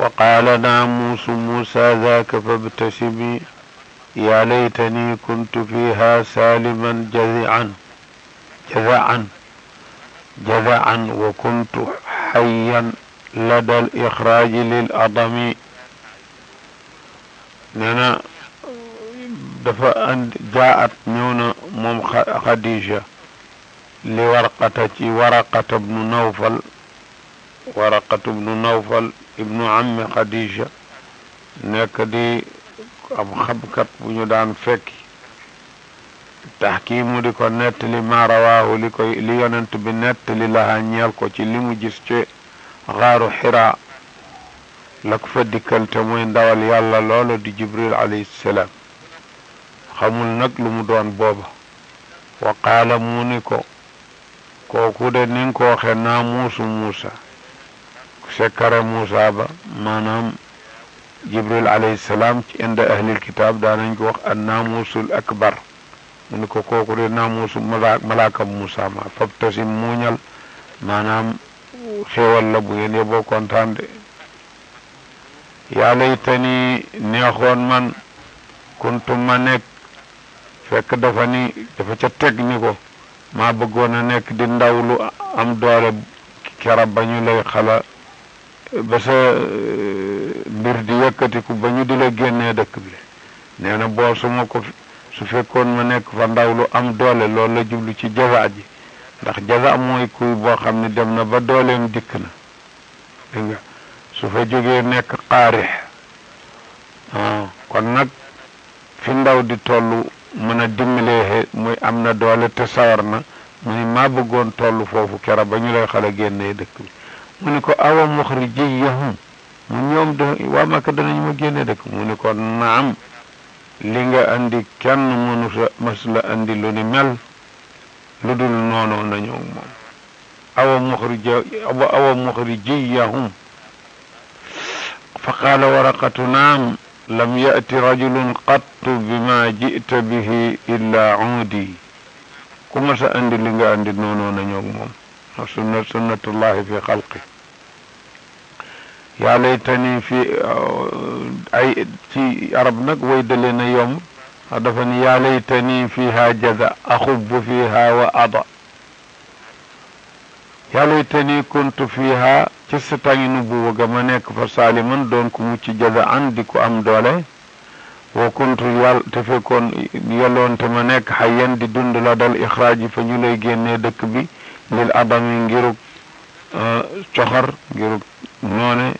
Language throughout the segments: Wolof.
وقال ناموس موسى ذاك فابتسمي يا ليتني كنت فيها سالما جذعا وكنت حيا لدى الإخراج للأضم نانا دفا جاءت نيونا موم خديجة ورقة بن نوفل ابن عم خديجة nekk di ab xabkat bu ñu daan fekki taxkiimu di ko nettali ma rawaahu li yonent bi nettali laha ñeel ko ci li mu gis ci xaaru Xiraa la ko fa dikkal te mooy ndawal yàlla loola di Jibril alayhi salaam xamul nag lu mu doon booba wa qaala mu ni ko kooku de ni nga ko waxe naamuusu Muusa sekkare Muusa ba maanaam Jibril alayhi salaam ci inda ahlil kitaab daanañ ko wax an naamuusul akbar mu ni ko kooku de naamuusu malaaka Muusa ma fabtasim muuñal maanaam xéewal la bu ngeen yeboo kontaan de yaa laytani neexoon man kuntu ma nekk fekk dafa ca teg ni ko maa bëggoon a nekk di ndaw lu am doole kera ba ñu lay xala ba sa mbir di yëkkatiku ba ñu di la génnee dëkk bi nee na boo su fekkoon ma nekk fa ndaw lu am doole loolu la jublu ci jaza ji ndax jaza mooy kuy boo xam ne dem na ba dooleem dikk na dégg nga su fa jógee nekk xaarix kon nag fi ndaw di tollu mën a dimbalee muy am na doole te sawar na mu ni maa bëggoon toll foofu kera ba ñu lay xala génnee dëkk bi mu ni ko awa muxrijiyahum mu ñoom waa Makka danañu ma génne dëkk mu ni ko naam li nga andi kenn mënu sa mas la andi lu ni mel lu dul noonoo nañu moom awa muxrijiyahum fa qaala waraqatu naam lam ya'ti rajulun qattu bima ji'ta bihi illa uudi ku ma sa andi li nga andi noonoo nañu moom sunnatullahi fi xalqi yaa laytani fi ay ci arab nag way dalee na yomb dafa ni yaa laytani fiha jaza axubbu fiha wa ada yaa laytani kuntu fiha ci sa tàngi nubuwa ga ma nekk fa saaliman doon ku mucc jaza an di ko am doole wa kuntu te fekkoon yelloon te ma nekk xayyan di dund la dal ixraaj fa ñu lay génnee dëkk bi lil adami ngirug coxar ngirug noone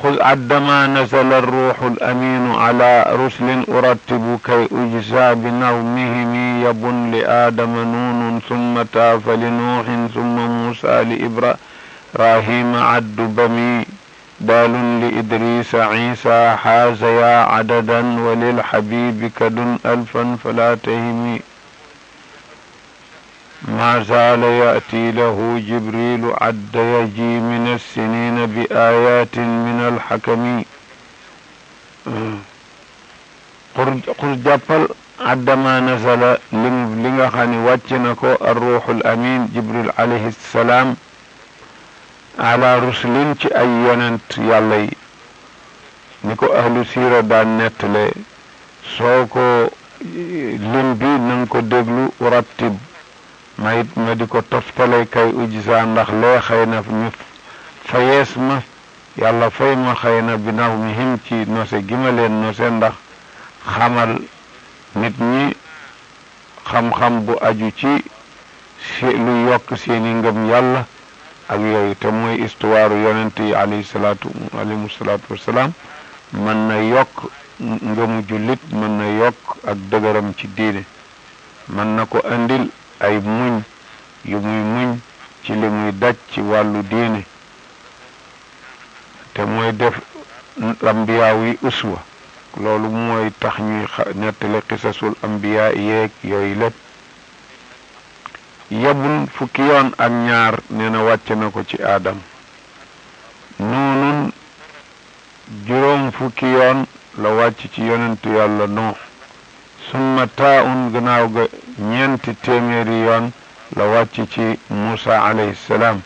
خذ عندما نزل الروح الأمين على رسل أرتب كي أجزى بنظمهم يبن لآدم نون ثم تاف لنوح ثم موسى لإبراهيم عد بمي دال لإدريس عيسى حاز يا عددا وللحبيب كد ألفا فلا تهمي ما زال يأتي له جبريل عد يجي من السنين بآيات من الحكم قل جبل عندما نزل لنغا خاني واتنكو الروح الأمين جبريل عليه السلام على رسل أي يننت يالي نكو أهل سيرة دان نتلي سوكو لمبي ننكو دبلو ورتب ma di ko toftale kay ujisa ndax lee xëy na ñu fayees ma yàlla fay ma xëy na bi naw mi him ci nose gi ma leen nose ndax xamal nit ñi xam-xam bu aju ci lu yokk seeni ngëm yàlla ak yooyu te mooy histoire yonent yi alayhimu salaatu wassalaam mën na yokk ngëmu jullit mën na yokk ak dëgëram ci diine mën na ko andil ay muñ yu muy muñ ci li muy daj ci wàllu diine te mooy def ambiyaa yi uswa loolu mooy tax ñuy nettali qisasul ambiyaa yeeg yooyu lépp yebul fukki yoon ak ñaar nee na wàcc na ko ci aadam noonun juróom fukki yoon la wàcc ci yonentu yàlla Nuux summa taa'un gannaaw ga ñeenti téeméeri yoon la wàcc ci Muusa alayhi salaam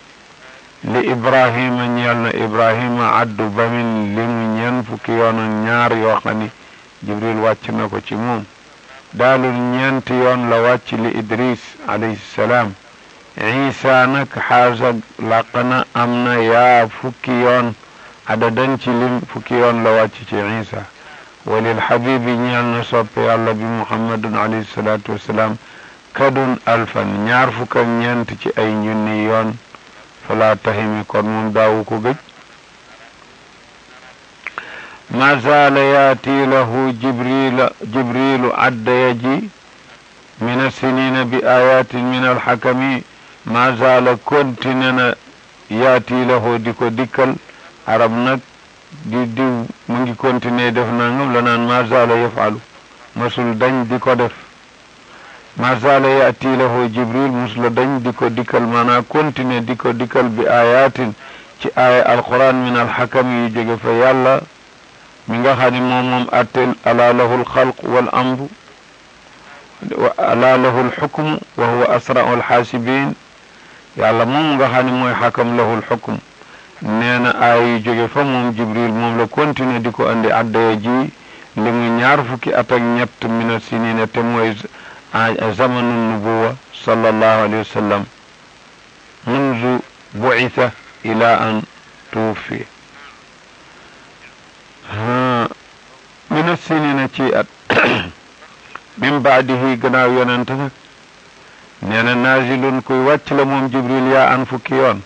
li ibrahima ñeel na ibrahima addu bamin limu ñeen fukki yoon ak ñaar yoo xam ni jibril wàcc na ko ci moom daalul ñeenti yoon la wàcc li idris alayhi salaam isa nag xaasa làq na am na yaa fukki yoon adadan ci lim fukki yoon la wàcc ci isa walil habibi ñeel na soppe yàlla bi muhammadun alayhi salaatu wassalaam kadun alfan ñaar fukk ak ñeent ci ay junni yoon fala tahimi kon moom daawu ko gëj ma zaala yaati lahu jibrilu adda yaji min assinina bi ayatin min alxakami ma zaala continue na yaati lahu di ko dikkal arab nag di mu ngi continuer def nangam la naan ma zaala yafalu masul dañ di ko def ma zaala yaati lahu jibril musula dañ di ko dikkal maanaa continuer di ko dikkal bi ayatin ci aaya alquran min alxakam yu jóge fa yàlla mi nga xam ne moom attel ala lahu alxalq wal amru ala lahu alxukmu wa huwa asra'u alxaasibin yàlla moom nga xam ne mooy xakam lahu alxukm nee na aaya yu jóge fa moom jibril moom la continuer di ko andi addaya ji li mu ñaar fukki at ak ñett mina sinina te mooy zamanu nubuwa sallallahu alayhi wa sallam munzu bu'itha ila an tuwuffi mina sinina ci at min baadihi gannaaw yonent nag nee na naazilun kuy wàcc la moom jibril yaa an fukki yoon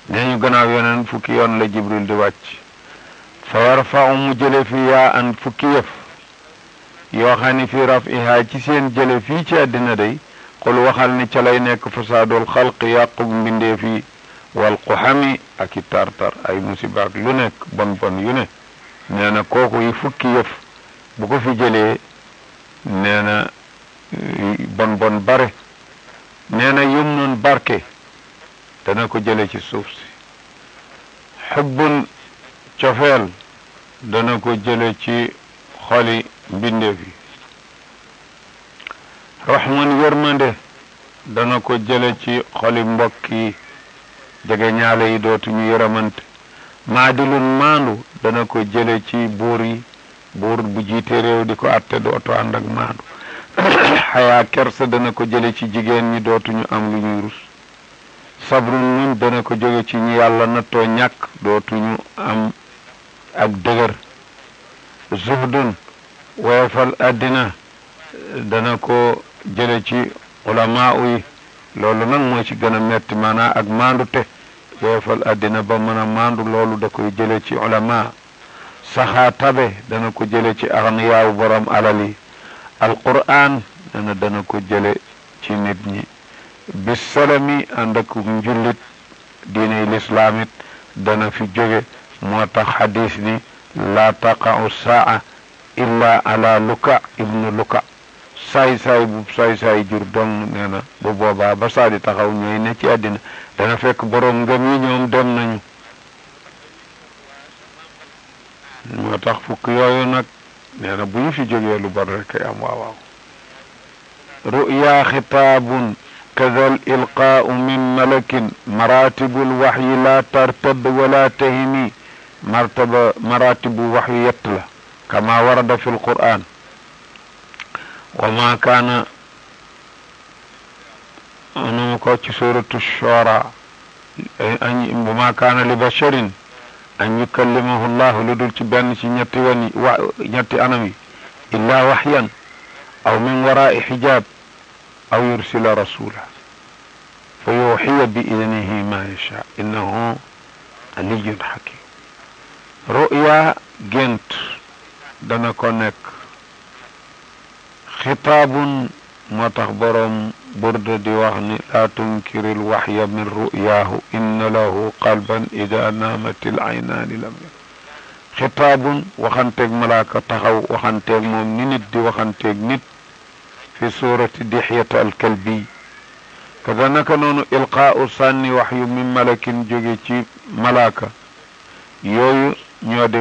nee ñu gannaaw yonent fukki yoon la jibril di wàcc fa yarfa'u mu jële fi yaa an fukki yëf yoo xam ne fi rafiha ci seen jële fii ci àddina day xul waxal ni ca lay nekk fasaadul xalq yàqug mbindee fii wal quxami ak i tartar ay musibaak lu nekk bon bon yu ne nee na kooku yi fukki yëf bu ko fi jëlee nee na bon bon bare nee na yum noon barke dana ko jële ci suuf si xubbun cofeel dana ko jële ci xoli mbindeef yi raxman yërmande dana ko jële ci xoli mbokk yi jege ñaale yi dootuñu yërëmante maadilun maandu dana ko jële ci buur yi buur bu jiite réew di ko atte dootu ànd ak maandu xayaa kersa dana ko jële ci jigéen ñi dootuñu am lu ñuy rus sabrun muñ dana ko jóge ci ñi yàlla nattoo ñàkk dootuñu am ak dëgër zuhdun woyofal àddina dana ko jële ci ulamaa yi loolu nag moo ci gën a metti maanaa ak maandu te woyofal àddina ba mën a maandu loolu da koy jële ci ulamaa saxaa tabe dana ko jële ci aghniyaaw borom alal yi alquran dana ko jële ci nit ñi bisalami ànd ak njullit diine lislaam it dana fi jóge moo tax xadis ni laa taqa'u saa illa ala luka ibnu luka saay-saay bu saay-saay jur dong nee na bu boobaa ba saa di taxaw ñooy ne ci àddina dana fekk borom ngëm yi ñoom dem nañu moo tax fukk yooyu nag nee na bu ñu fi jógee lu bar rek am waawaaw ru'ya xitaabun كذا الإلقاء من ملك مراتب الوحي لا ترتد ولا تهمي مراتب وحي يتلى كما ورد في القرآن وما كان أنا مكوتش سورة الشورى وما كان لبشر أن يكلمه الله لدلت بانس نيتي أنمي إلا وحيا أو من وراء حجاب أو يرسل رسولا فيوحي بإذنه ما يشاء إنه علي حكيم رؤيا جنت دنا كونك خطاب متخبرم برد ديواني لا تنكر الوحي من رؤياه إن له قلبا إذا نامت العينان لم يكن خطاب وخنتك ملاك تخو وخنتك مؤمن دي وخنتك نت في سورة دحية الكلبي كذلك نون إلقاء صاني وحي من ملك جوجي ملاكة يوي نيودي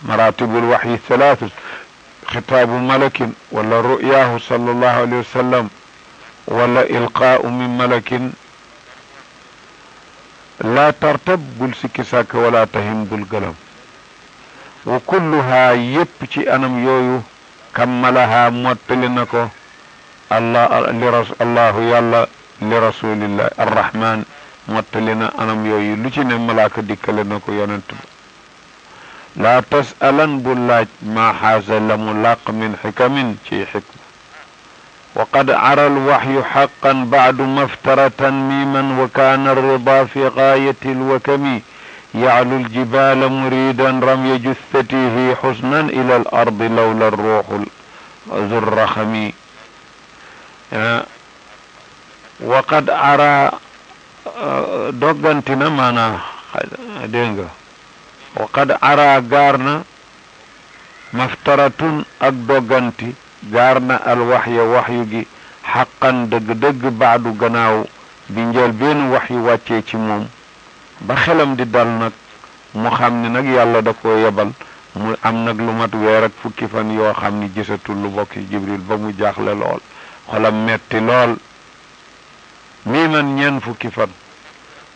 مراتب الوحي ثلاثة خطاب ملك ولا رؤياه صلى الله عليه وسلم ولا إلقاء من ملك laa tartab bul sikki sàkk wala tahim bul gëlam wa kulluhaa yépp ci anam yooyu kammalahaa mottali na ko allahu yàlla li rasulillah arrahman mottali na anam yooyu lu ci ne malaaka dikkale na ko yonent ba laa tasalan bu laaj maa xaasa la mu làq min xikamin ci xikma wa qad ara alwaxyu xaqan bacdu maftaratan miman wa kaana alrida fi gaayati alwakami yaclu aljibaala muridan ramya juthatihi xusnan ila alardi lawla alruuxu zurraxami wa qad ara doggantina maanaa dégg nga wa qad ara gaar na maftaratun ak dogganti gaar na alwaxya waxyu gi xaqan dëgg-dëgg baadu gannaaw bi njël benn waxyu wàccee ci moom ba xelam di dal nag mu xam ni nag yàlla da koo yebal mu am nag lu mat weer ak fukki fan yoo xam ni gisatul lu bokk ci jibril ba mu jaaxle lool xolam metti lool mii man ñeen fukki fan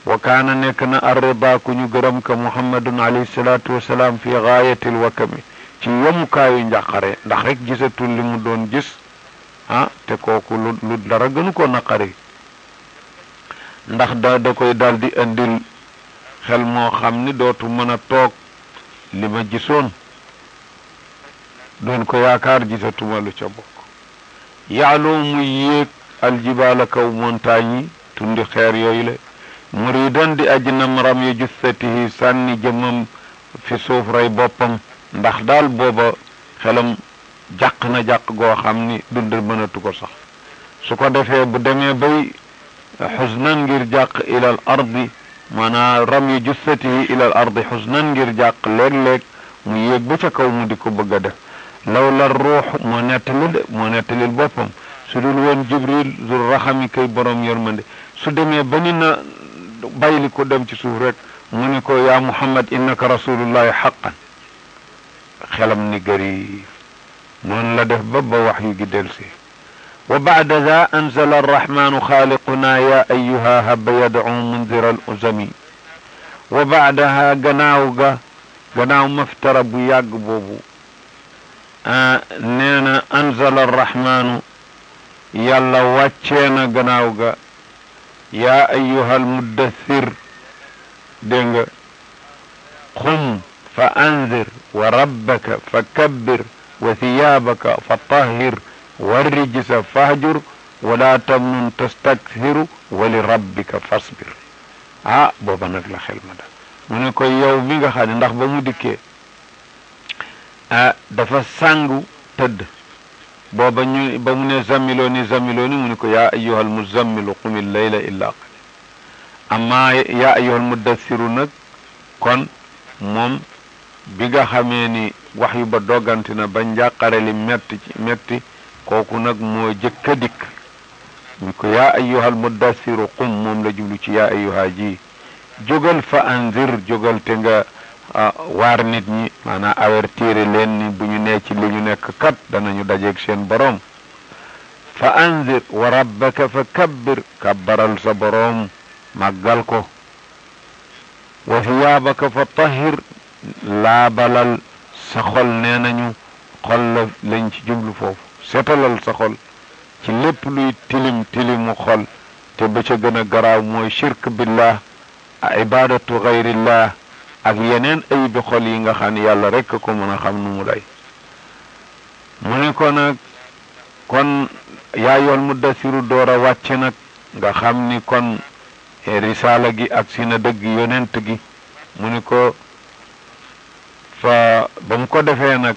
wa kaana nekk na arrida ku ñu gërëm ka muhammadun alayhi salaatu wasalaam fi gaayatil wakami ci yomukaayu njàqare ndax rek gisatul li mu doon gis te kooku lu dara gënu ko naqari ndax da koy daldi indil xel moo xam ni dootu mën a toog li ma gisoon doon ko yaakaar gisatuma lu ca bokk yaaloo muy yéeg aljibaala kaw montagne yi tundi xeer yooyu le muridan di aji nam ram ya jussatihi sànni jëmam fi suuf rey boppam ndax daal booba xelam jàq na jàq goo xam ni dund mënatu ko sax su ko defee bu demee bay xusnan ngir jàq ilal ardi maanaam ram ya jussatihi ilal ardi xusnan ngir jàq léeg-léeg mu yéeg ba ca kaw mu di ko bëgg a def law la ruux moo nettalil boppam su dul woon jibril zul raxami kay borom yërmande su demee ba ni na bayli ko dem ci suuf rek mu ni ko yaa muhammad innaka rasulullahi xaqan xelam ni gëri noonu la def ba wax yu gi delsi wa bacda da anzala arrahmanu xaaliquna ya ayuha haba yadcu mundira al uzami wa bacdaha gannaaw maftara bu yàgg boobu nee na anzala arrahmanu yàlla wàccee na gannaaw ga yaa ayyuhal muddathir dégg nga xum fa anzir wa rabbaka fa kabbir wa thiyaabaka fa tahhir wa rijsa fahjur wala tamnun tastakhiru wa li rabbika fasbir booba nag la xel ma da mu ne ko yow mi nga xam ne ndax ba mu dikkee dafa sàngu tëdd booba ba mu ne zammilooni mu ne ko yaa ayyuhal muzammilu qumil layla illa qalil amma yaa ayyuhal muddassiru nag kon moom bi nga xamee ni wax yu ba dogganti na ba njàqare li metti kooku nag moo jëkk a dikk ñu ko yaa ayyuhal muddassiru qum moom la jublu ci yaa ayyuha ji jógal fa anzir jógal te nga waar nit ñi maanaam avertir leen ni bu ñu nee ci li ñu nekk kat danañu dajeeg seen boroom fa anzir wa rabbaka fa kabbir kabbaral sa boroom màggal ko wa thiyaabaka fa tahhir laabalal sa xol nee nañu xol la lañ ci jublu foofu seetalal sa xol ci lépp luy tilimu xol te ba ca gën a garaaw mooy shirk billah ibadatu gayrillah ak yeneen ayibi xol yi nga xam ne yàlla rekk ko mën a xam nu mu day mu ne ko nag kon yaa yool muddasiru door a wàcc nag nga xam ni kon risaala gi ak sina dëgg yonent gi mu ni ko fa ba mu ko defee nag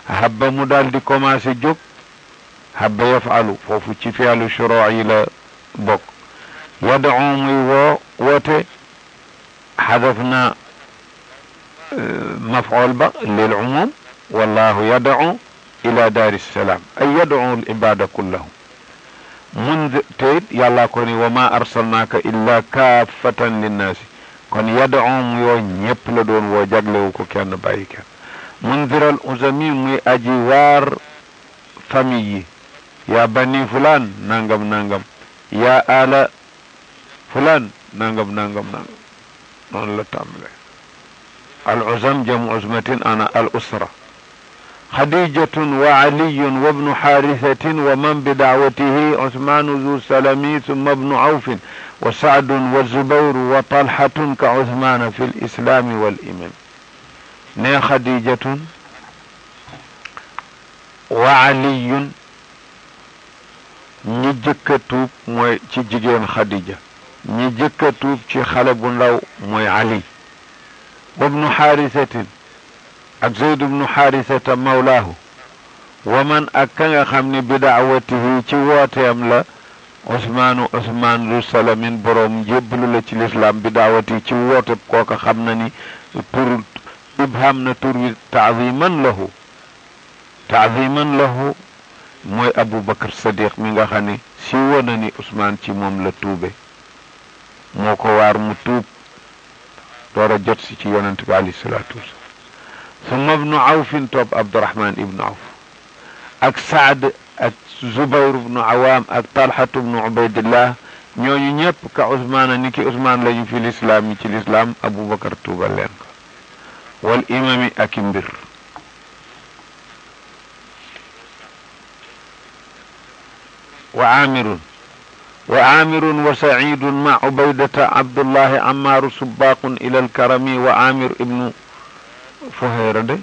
habba mu daal di commencé jóg habba yafalu foofu ci fi'lu shuruu yi la bokk yad'u muy woote xadaf na maf'ul ba lil umum wallahu yad'u ila daari salaam ay yad'u al ibada kullahum mundir te it yàlla ko ni wa ma arsalnaaka illa kaafatan linnaasi kon yad'u mu yoo ñépp la doon woo jaglewu ko kenn bàyyi kenn mundiral uzami muy aji waar famille yi yaa bani fulaan nangam nangam yaa ala fulaan nangam nangam nangam noonu la tàmbale al uzam jamu uzmatin ana al usra xadijatun wa aliyun wa bnu xaarisatin wa man bi daawatihi usmaanu zu salami summa bnu awfin wa saadun wa zubayru wa talhatun ka usmaana fi lislaami wal iman ne xadijatun wa aliyun ñi jëkka tuub mooy ci jigéen xadija ñi jëkka tuub ci xale bu ndaw mooy ali wa bnu xaarisatin ak zayd bnu xaarisata mawlaahu wa man ak ka nga xam ne bi daawatihi ci wooteem la usmaan lu salamin boroom jébbalu la ci lislaam bi daawatihi ci woote kooka xam na ni tur ibham na tur wi taaziman lahu mooy Abu Bakar Sadiq mi nga xam ne si wona ni Usmaan ci moom la tuube moo ko waar mu tuub door a jot si ci yonent bi alayhi salaatu wasalaam summa ibnu awfin topp Abdurahman ibnu Awf ak Saad ak Zubayr ibnu Awaam ak Talhatu ibnu Ubaydillah ñooñu ñëpp ka Usmaan ni ki Usmaan lañu fi lislaam yi ci lislaam Abu Bakar tuubal leen ko wal imami ak i mbir وعامر وسعيد مع عبيدة عبد الله عمار سباق إلى الكرم وعامر ابن فهيرة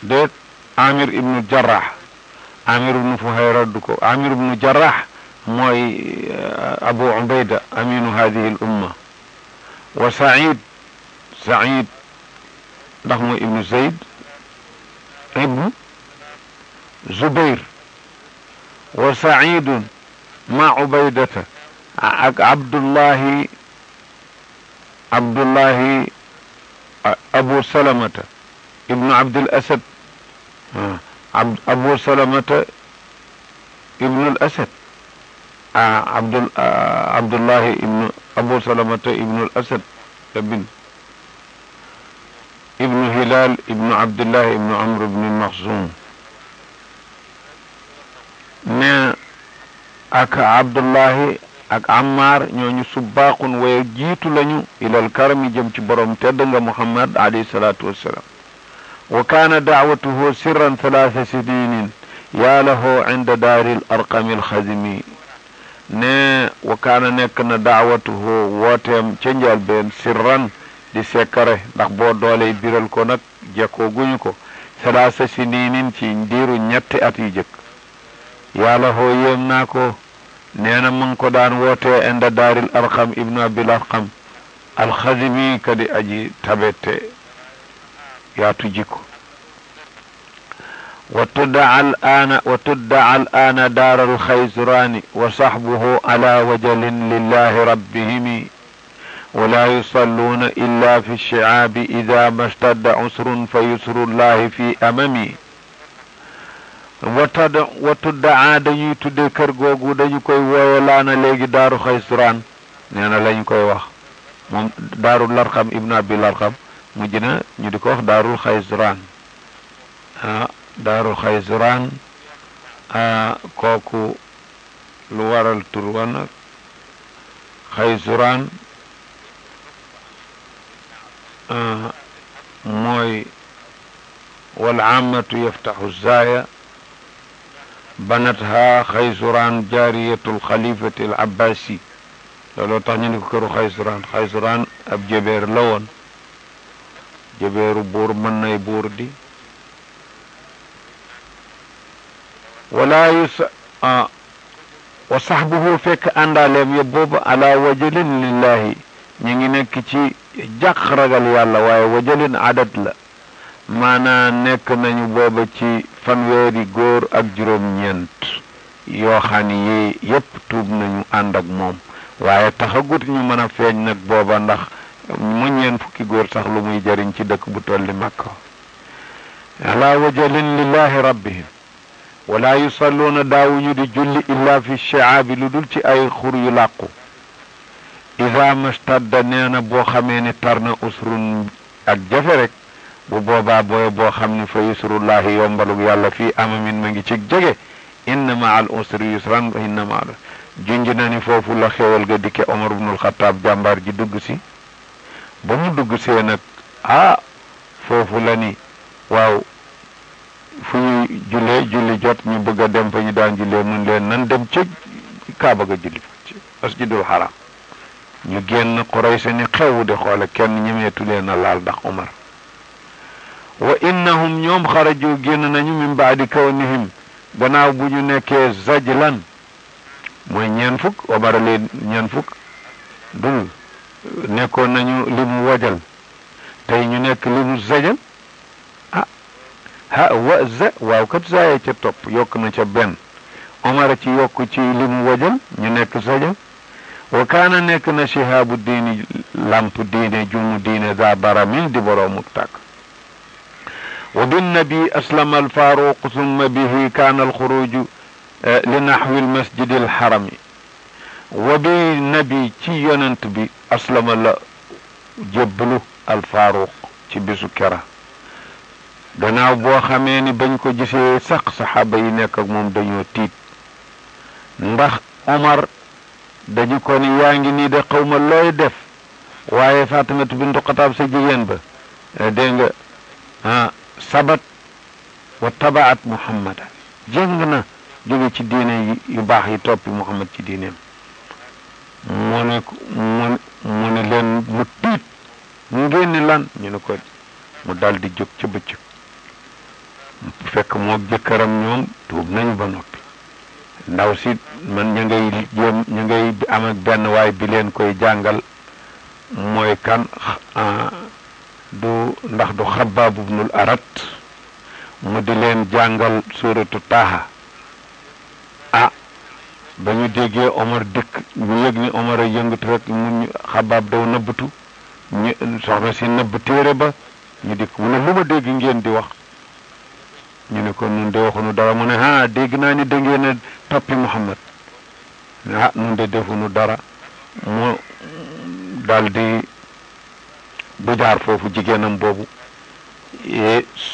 ديت عامر ابن جراح عامر ابن فهيرة دكو عامر ابن جراح موي أبو عبيدة أمين هذه الأمة وسعيد رحمه ابن زيد ابن زبير وسعيد مع عبيدة عبد الله أبو سلمة ابن عبد الأسد أبو سلمة ابن الأسد عبد الله ابن أبو سلمة ابن الأسد ابن هلال ابن عبد الله ابن عمرو بن المخزوم ne ak Abdullahi ak Ammar ñooñu subbaaqun waye jiitu lañu ilal karami jëm ci borom tedd nga Muhammad alayhi salaatu wassalaam wa kaana daawatuhu sirran thalaatha siniin yaa lahu inda daaril arqami alxazimi ne wa kaana nekk na daawatuhu wooteem ca njëlbeen sirran di sekkare ndax boo doolee biral ko nag jekkoo guñu ko thalaatha siniin ci ndiiru ñetti at yu jëkk yàlla hoo yéem naa ko nee na mu ngi ko daan wootee inda daaril arqam ibnu abil arqam alxazimi kadi aji tabette yaatu jikko wa tuddaa al aana daaral xaysuraani wa saxbuhu ala wajalin lillahi rabbihimi wala yusalluuna illa fi lchicaabi ida ma stadda usrun fa yusrullahi fi amami wa tuddaa dañuy tudde kër googu dañu koy woowe laana léegi daaru xaysuraan nee na lañ koy wax moom daarul larqam ibnu abil larqam mujj na ñu di ko wax daarul xaysuraan daarul xaysuraan kooku lu waral tur wa nag xaysuraan mooy wal aamatu yaftaxu zaaya banatha xaysuraan jaariyatul xalifati al abbasi looloo tax ñu ni ko këru xaysuraan ab jëbeer la woon jëbeeru buur mën nay buur di walaa wa saxbuhu fekk àndaaleem ya boobu ala wajalin lillahi ñu ngi nekk ci jàq ragal yàlla waaye wajalin adat la maanaa nekk nañu booba ci fanweeri góor ak juróom-ñeent yoo xam ni yi yépp tuub nañu ànd ak moom waaye taxagut ñu mën a feeñ nag booba ndax mu ñeen fukki góor sax lu muy jariñ ci dëkk bu tolli Makka ala wajalin lillahi rabbihim wala yusalluuna daawuñu di julli illa fi shi'aabi lu dul ci ay xur yu làqu ida mastadda nee na boo xamee ni tar na usrun ak jafe rek bu boobaa booy boo xam ni fa yusrullahi yombalug yàlla fii amamin ma ngi ci jege inna ma al usri yusran wa inna ma al junj na ni foofu la xéewal ga dikke Omar ibnul Xattaab jàmbaar ji dugg si ba mu dugg see nag foofu la ni waaw fu ñuy jullee julli jot ñu bëgg a dem fa ñu daan jullee mun leen nan dem ci Kaaba ga julli fa ci masjidul haram ñu génn Quraysh ni xew di xoole kenn ñemeetu leen a laal ndax Omar wa innahum ñoom xaraju génn nañu min baadi kawnihim gannaaw bu ñu nekkee zajlan mooy ñeen fukk Omar leen ñeen fukk dul nekkoon nañu limu wajal tey ñu nekk limu zajal wa za waaw kat zaaye ca topp yokk na ca benn Omar ci yokk ci limu wajal ñu nekk zajal wa kaana nekk na shihaabu diini lamp diine jumu diine za baramin di boroomu tàkk wa binnabi aslama alfaaruq summa bihi kaana alxuruju li naxwi almasjidi alxarami wa bi nabi ci yonent bi aslama la jébbalu alfaaruq ci bisu kera gannaaw boo xamee ni bañ ko gisee sax saxaaba yi nekk ak moom dañoo tiit ndax Omar dañu ko ni yaa ngi nii de xawma looy def waaye Fatimatu bintu Xataab sa jigéen ba dégg nga sabat wa tabaat Muhammadan jëng na jóge ci diine yu baax yi toppi Muhammad ci diineem mu ne leen mu tiit mu ngeen ni lan ñu ne ko mu daldi jóg ca bëccëg fekk moo jëkkëram ñoom tuub nañu ba noppi ndaw si man ñu ngay am ak benn waay bi leen koy jàngal mooy kan ndax du Xabbaab ibnul Arat mu di leen jàngal suuratu Taaha ba ñu déggee Omar dëkk ñu yëg ni Omar a yëngatu rek mu Xabbaab daw nëbbatu ñu soxna si nëbb téere ba ñu dikk mu ne lu ma dégg ngeen di wax ñu ne ko nun de waxunu dara mu ne dégg naa ni da ngeen a toppi Muhammad nun de defunu dara mu daldi bu jaar foofu jigéenam boobu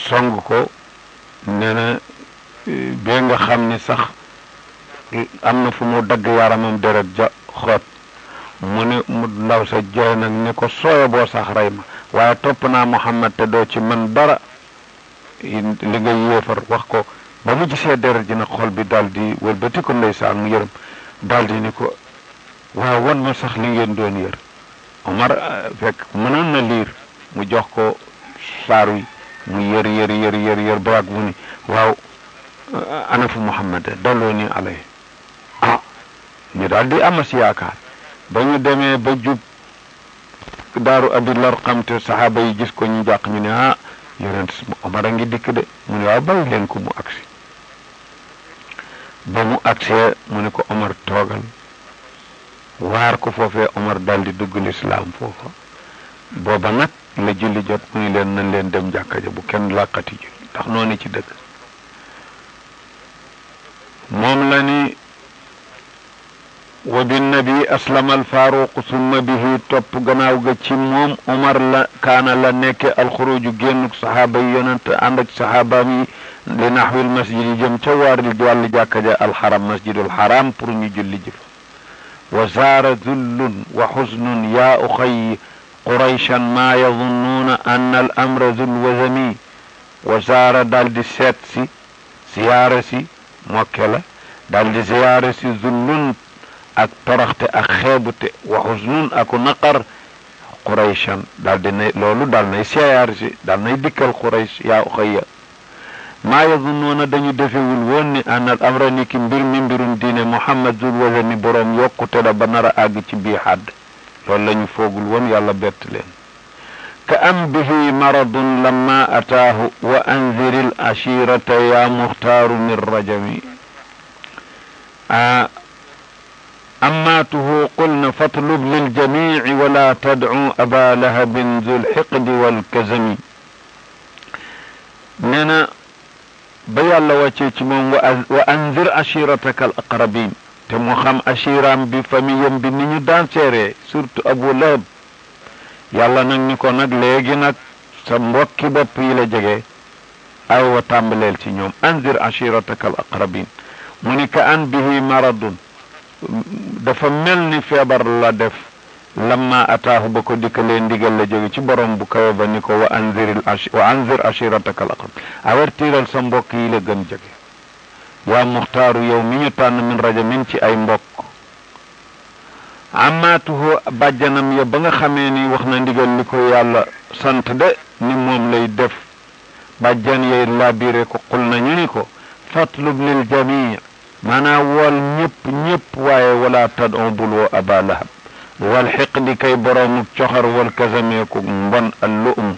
song ko nee na bee nga xam ni sax am na fu mu dagg yaramam deret ja xoot mu ne mu ndaw sa jooy nag ni ko sooya boo sax rey ma waaye topp naa Muhammad te doo ci man dara li nga yéefar wax ko ba mu gisee deret ji nag xol bi daldi wëlbati ko ndeysaan mu yërëm daldi ni ko waaw wan ma sax li ngeen doon yër Omar fekk mënoon na liir mu jox ko saar wi mu yër ba ak mu ni waaw ana fu Muhammad dalloo ni alay ñu daldi amas yaakaar ba ñu demee ba jub daaru Abil Arqam te saxaaba yi gis ko ñu jàq ñu ne yonent Omar a ngi dikk de mu ne waaw bàyyi leen ko mu agsi ba mu agsee mu ne ko Omar toogal waar ko foofee Omar daldi dugg lislaam foofa booba nag la julli jot mu ni leen nañ leen dem jàkka ja bu kenn làqati julli ndax noonu ci dëgg moom la ni wa binnabi aslama alfaaruq summa bihi topp gannaaw ga ci moom Omar la kaana la nekke alxuruju génnuk saxaaba yi yonent ànd ak saxaabaam yi li naxwil masjid yi jëm ca wàllu jàkka ja alxaram masjidul xaram pour ñu julli ji fa wa saara zullun wa xusnun yaa uxay qurayshan maa yadunnuuna anna al amra zul wazami wa saara daldi seet si siyaara si mokke la daldi siyaara si zullun ak toroxte ak xeebute wa xusnun aku naqar qurayshan daldi nay loolu dal nay siyaar si dal nay dikkal quraysh yaa uxayya maa yazunnuuna dañu defewul woon ni anal amra ni ki mbir mi mbirum diine Muhammad zul wazani boroom yokkute la ba nar a àgg ci bii xadd loolu la ñu foogul woon yàlla bett leen ka am bihi maradun lamma ataahu wa anziril ashirata ya muxtaaru min rajami أماته قلنا فاطلب للجميع ولا تدعو أبا لهب ذو الحقد والكزم ننا بيال وجهك من وأنذر عشيرتك الأقربين تمو خم عشيرام بفميم بنيو دان سيري سورة أبو لهب يالا نك نيكو نك لégui nak sa mbokki bopp yi la jege ay wa tàmbaleel ci ñoom أنذر عشيرتك الأقربين mu ni ka an bihi maradun dafa mel ni feebar la def lamma ataahu ba ko dikkalee ndigal la jóge ci borom bu kawe ba ni ko wa anzir ashirataka al aqrab avertiral sa mbokk yi la gën jege yaa muxtaaru yow mi ñu tànn min rajamin ci ay mbokk amaatuhu bàjjanam ya ba nga xamee ni wax na ndigal li ko yàlla sant de ni moom lay def bàjjan yey labiré ko xul nañu ni ko fatlub lil jamii maanaa wool ñëpp waaye wala tad'u bul woo aba lahab wal xiqdi kay boroomu coxar wal kasameeku mbon al lu'um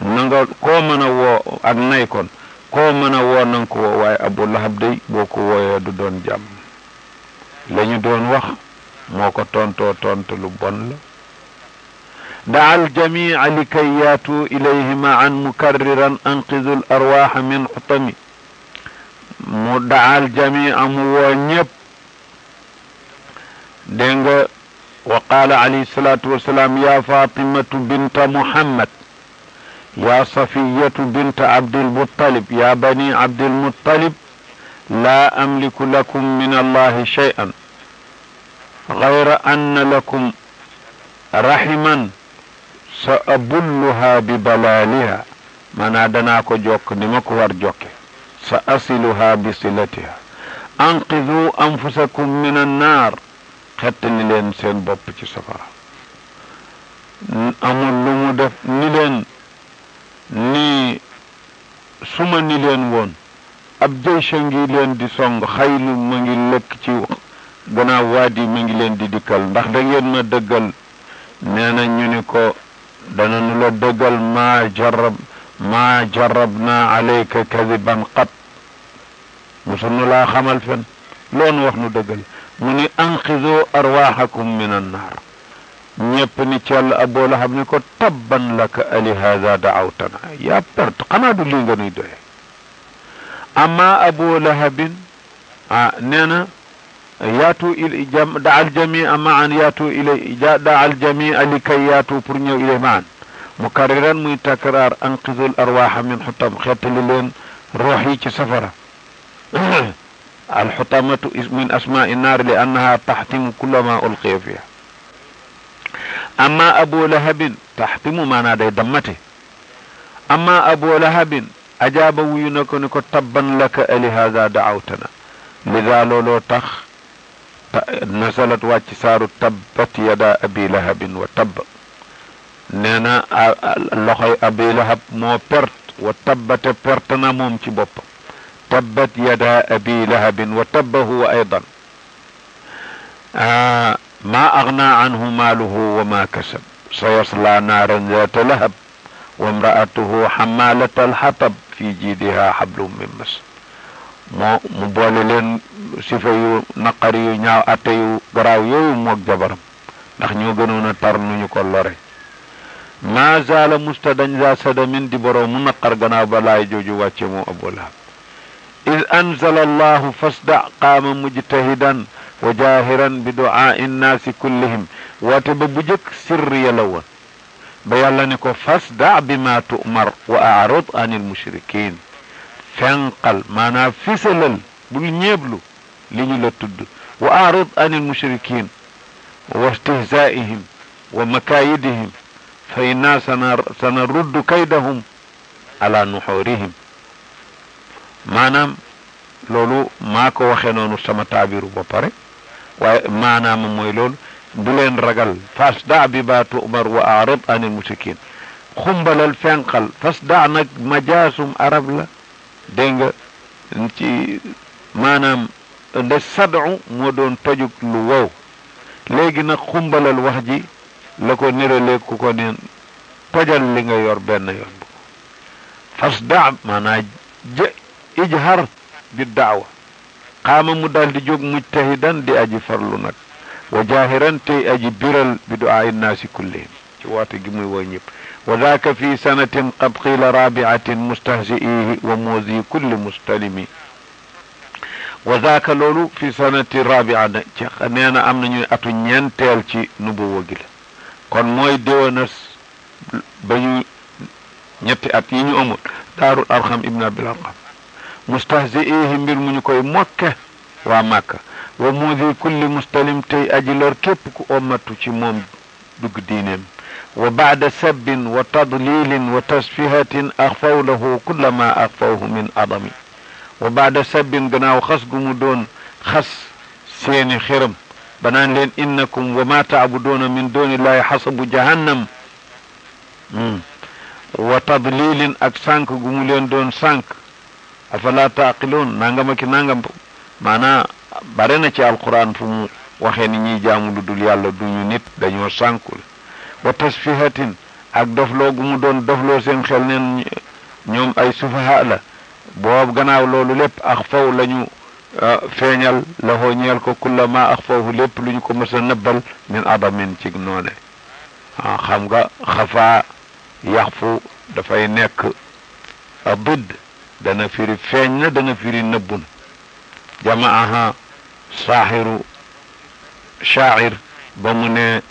na nga koo mën a woo ak nay kon koo mën a woo nanga ko woo waaye abu lahab day boo ko wooyee du doon jàmm la ñu doon wax moo ko tontoo tontu lu bon la daa aljamia likay yaatu ilayhi maan mukarriran anqidu l arwaxa min xutami mu daa aljamia mu woo ñëpp dégg nga wa qaala alayhi salaatu wasalaam ya fatimatu binta muhammad ya safiyatu binta abdilmuttalib ya bani abdilmuttalib laa amliku lakum min allahi shay'an gayra anna lakum rahiman sa abulluha bi balaaliha maanaa danaa ko jokk ni ma ko war jokke sa asiluha bi silatiha anqidu anfusakum min annaar xettali leen seen bopp ci safara amul lu mu def ni leen ni suma ni leen woon ab jëysa ngi leen di song xaylu ma ngi lekk ci gannaaw waadi ma ngi leen di dikkal ndax da ngeen ma dëggal nee na ñu ni ko dananu la dëggal maa jarabna alayka kadiban qat musunu laa xamal fen loonu wax nu dëggal mu ni anqidu arwaxakum min annaar ñépp ni cell Abu Lahab ni ko tabban laka ali hada daawtana yaa perte xanaa du lii nga nuy doye amma Abu Lahabin nee na yaatu daa aljamia maan yaatu ilay daa aljamia li kay yaatu pour ñëw ilay maan mukarriran muy takraar anqidu l arwaxa min xutam xettali leen roox yi ci safara alxutamatu min asmaai naar li annaha taxtimu kulla ma ulqiya fiha amma Abu Lahabin taxtimu maanaa day dammate amma Abu Lahabin ajaaba wuyu na ko ni ko tabban laka ali hada daawtana lida looloo tax nasalat wàcc saaru tabbat yada abi lahabin wa tabb nee na loxoy abi lahab moo perte wa tabbate perte na moom ci boppam tabbat yada abi lahabin wa tabba huwa aydan ma agna anhu maaluhu wa ma kasab sayasla naaran zata lahab wa imraatuhu xamalata alxatab fi jiidiha xablum min masad mu boole leen sifa yu naqari yu ñaaw atte yu garaaw yooyu moog jabaram ndax ñoo gënoon a tar nu ñu ko lore ma zaala mustadañ za sadamin di boroomu naqar gannaaw ba laay jooju wàcce moo Abu Lahab id anzala allahu fasda qaama mujtahidan wa jaahiran bi du'aai nnaasi kullihim woote ba bu jëkk sirriya la woon ba yàlla ne ko fasda bi ma tu'mar wa a'rid anil mushrikin fenqal maanaam fisalal bul ñeeblu li ñu la tudd wa a'rid anil mushrikin wa istihzaa'ihim wa makaayidihim fa inna sanaruddu kaydahum ala nuxurihim maanaam loolu maa ko waxee noonu sama taabiru ba pare waaye maanaam mooy loolu bu leen ragal fasda bi ma tu'mar wa a'rid anil mushrikin xumbalal fenqal fasda nag majaasum arab la dégg nga ci maanaam nde sad'u moo doon tojug lu wow léegi nag xumbalal wax ji la ko niralee ku ko neen tojal li nga yor benn yoon bu fasda maanaa ijhar bi daawa qaama mu daal di jóg mujtahidan di aji farlu nag wa jaahiran tey aji biral bi du'aa nnaasi kullihim ci woote gi muy woo ñëpp wa daaka fi sanatin qad qiila rabiatin mustahzi'ihi wa muuzi kulli mustalimi wa daaka loolu fi sanati rabia ci nee na am nañuy atu ñeenteel ci nubuwa gi la kon mooy déwénas ba ñu ñetti at yi ñu amul daarul arxam ibn abil arxam mustahzi'ihi mbir mu ñu koy mokke waa Màkka wa mudi kulli mustalim tey aji lor képp ku ommatu ci moom dugg diineem wa baada sabbin wa tadlilin wa tasfihatin axfaw lahu kulla ma axfawhu min adami wa baada sabbin gannaaw xas gu mu doon xas seeni xiram banaan leen innakum wa ma taabuduuna min dunillahi xasabu jahannam wa tadlilin ak sànk gu mu leen doon sànk afala taaqiloon nangam ak nangam maanaa bare na ci alquran fu mu waxee ni ñiy jaamu lu dul yàlla duñu nit dañoo sànkul wa tasfihatin ak dofloo gu mu doon dofloo seen xel neen ñoom ay sufaha la boobu gannaaw loolu lépp ax faw lañu feeñal la hoo ñeel ko kulla ma ax fawhu lépp lu ñu ko mës a nëbbal min adamin ci noone xam nga xafaa yaxfu dafay nekk a didd dana firi feeñ na dana firi nëbbun jamaaha saaxiru shaacir ba mu ne